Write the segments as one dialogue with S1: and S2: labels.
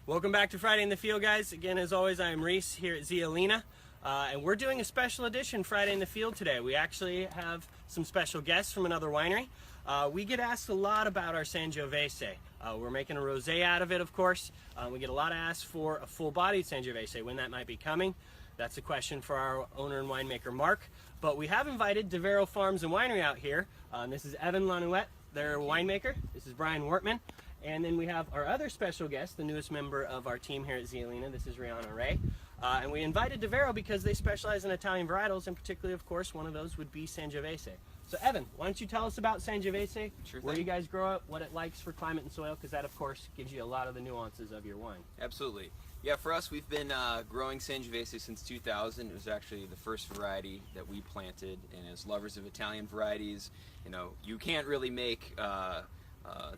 S1: Welcome back to Friday in the Field, guys. Again, as always, I am Reese here at Zialena, and we're doing a special edition Friday in the Field today. We actually have some special guests from another winery. We get asked a lot about our Sangiovese. We're making a rosé out of it, of course. We get a lot of asks for a full-bodied Sangiovese, when that might be coming. That's a question for our owner and winemaker, Mark. But we have invited Davero Farms and Winery out here. This is Evan Lanouette, their winemaker. This is Brian Wortman. And then we have our other special guest, the newest member of our team here at Zialena. This is Rihanna Ray. And we invited Davero because they specialize in Italian varietals, and particularly, of course, one of those would be Sangiovese. So Evan, why don't you tell us about Sangiovese, where you guys grow up, what it likes for climate and soil, because that, of course, gives you a lot of the nuances of your wine.
S2: Absolutely. Yeah, for us, we've been growing Sangiovese since 2000. It was actually the first variety that we planted, and as lovers of Italian varieties, you know, you can't really make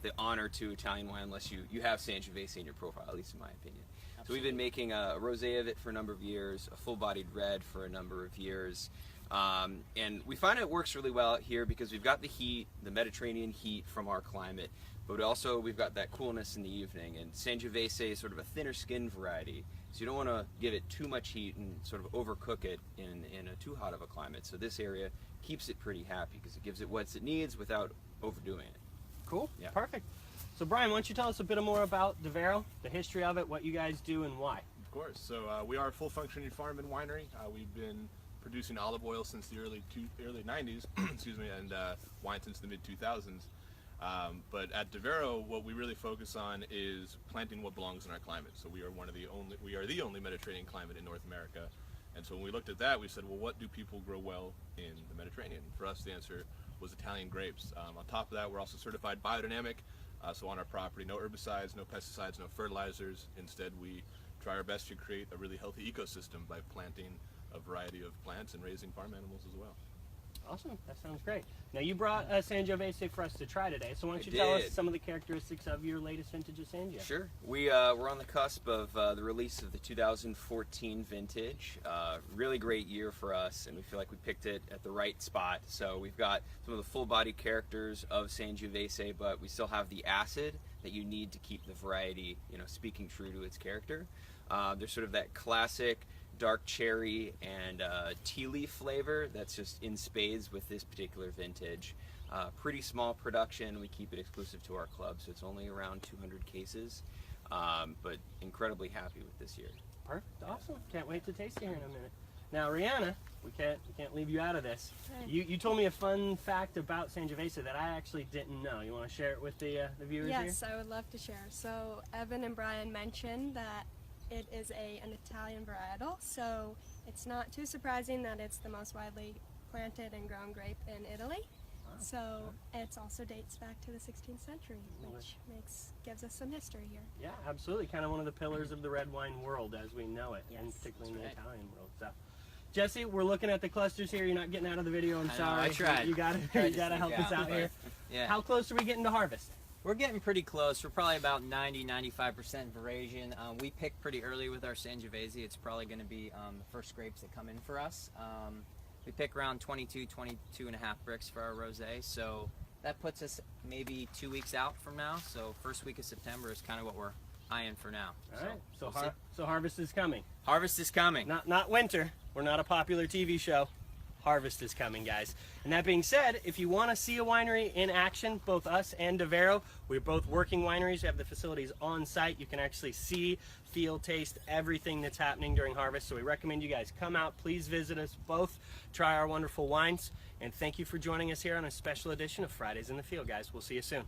S2: the honor to Italian wine unless you have Sangiovese in your profile, at least in my opinion. Absolutely. So we've been making a rosé of it for a number of years, a full-bodied red for a number of years. And we find it works really well out here because we've got the heat, the Mediterranean heat from our climate, but also we've got that coolness in the evening. And Sangiovese is sort of a thinner skin variety, so you don't want to give it too much heat and sort of overcook it in a too hot of a climate. So this area keeps it pretty happy because it gives it what it needs without overdoing it.
S1: Cool, yeah. Perfect. So Brian, why don't you tell us a bit more about Davero, the history of it, what you guys do and why?
S3: Of course. So we are a full-functioning farm and winery. We've been producing olive oil since the early 90s, excuse me, and wine since the mid-2000s. But at Davero, what we really focus on is planting what belongs in our climate. So we are the only Mediterranean climate in North America. And so when we looked at that, we said, well, what do people grow well in the Mediterranean? For us, the answer was Italian grapes. On top of that, we're also certified biodynamic. So on our property, no herbicides, no pesticides, no fertilizers. Instead, we try our best to create a really healthy ecosystem by planting a variety of plants and raising farm animals as well.
S1: Awesome, that sounds great. Now you brought a Sangiovese for us to try today, so why don't you tell us some of the characteristics of your latest vintage of Sangiovese?
S2: Sure. We're on the cusp of the release of the 2014 vintage. Really great year for us, and we feel like we picked it at the right spot. So we've got some of the full-body characters of Sangiovese, but we still have the acid that you need to keep the variety, you know, speaking true to its character. There's sort of that classic dark cherry and tea leaf flavor that's just in spades with this particular vintage. Pretty small production. We keep it exclusive to our club, so it's only around 200 cases, but incredibly happy with this year.
S1: Perfect. Awesome. Can't wait to taste it here in a minute. Now, Rihanna, we can't leave you out of this.
S4: Okay.
S1: You told me a fun fact about Sangiovese that I actually didn't know. You want to share it with the viewers here?
S4: Yes, I would love to share. So Evan and Brian mentioned that it is an Italian varietal, so it's not too surprising that it's the most widely planted and grown grape in Italy.
S1: Wow.
S4: So it also dates back to the 16th century, which gives us some history here.
S1: Yeah, absolutely. Kind of one of the pillars of the red wine world as we know it, and particularly in the Italian world. So, Jesse, we're looking at the clusters here. You're not getting out of the video. I'm sorry.
S5: I tried.
S1: You gotta help us out here.
S5: Yeah.
S1: How close are we getting to harvest?
S5: We're getting pretty close. We're probably about 90-95% veraison. We picked pretty early with our Sangiovese. It's probably going to be the first grapes that come in for us. We pick around 22 and a half bricks for our rosé, so that puts us maybe 2 weeks out from now. So first week of September is kind of what we're eyeing for now.
S1: All right. So harvest is coming.
S5: Harvest is coming.
S1: Not winter. We're not a popular TV show. Harvest is coming, guys. And that being said, if you want to see a winery in action, both us and Davero, we're both working wineries. We have the facilities on site. You can actually see, feel, taste everything that's happening during harvest. So we recommend you guys come out. Please visit us both, try our wonderful wines, and thank you for joining us here on a special edition of Fridays in the Field, guys. We'll see you soon.